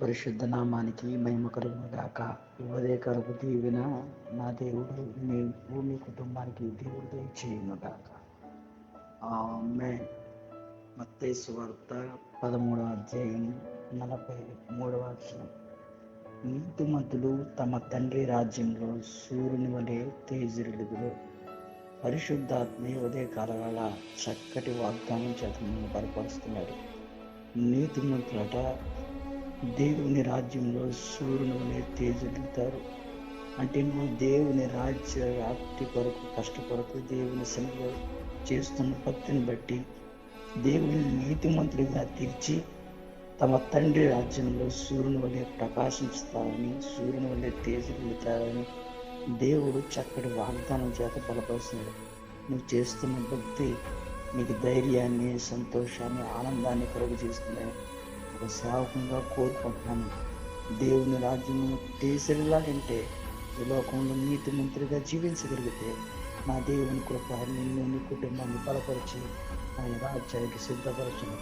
పరిశుద్ధ నామానికి మహిమ కలుగును గాక. ఉదయకాలపు దీవెన నా దేవుడు మీ భూమి కుటుంబానికి దేవుడు దయచేయును గాక. ఆమేన్. మత్తయి సువార్త 13వ అధ్యాయం 43వ వచనం. నీతిమంతులు తమ తండ్రి రాజ్యంలో సూర్యుని వలె తేజరిల్లుదురు. పరిశుద్ధాత్మ ఉదయకాల వేళ చక్కటి వాగ్దానం చేత బలపరుస్తున్నాడు. నీతిమంతులట దేవుని రాజ్యంలో సూర్యుని వలె తేజరిల్లుతారు. అంటే నువ్వు దేవుని రాజ్య వ్యాప్తి కొరకు కష్టపడుతూ దేవుని సన్నిధిలో చేస్తున్న భక్తిని బట్టి దేవుని నీతిమంతుడిగా తీర్చి తమ తండ్రి రాజ్యంలో సూర్యుని వలె ప్రకాశిస్తారని, సూర్యుని వలె తేజరిల్లుతారని దేవుడు చక్కటి వాగ్దానం చేత బలపరుస్తున్నాడు. నువ్వు చేస్తున్న భక్తి నీకు ధైర్యాన్ని, సంతోషాన్ని, ఆనందాన్ని కలుగు చేస్తున్నాయి. ఒక సేవకంగా కోరుకుంటున్నాను. దేవుని రాజ్యంలో తేజరిల్లాలంటే ఈ లోకంలో నీతిమంతుడిగా జీవించగలిగితే నా దేవుని కృప నిన్ను నీ కుటుంబాన్ని బలపరిచి ఆయన రాజ్యానికి సిద్ధపరచును.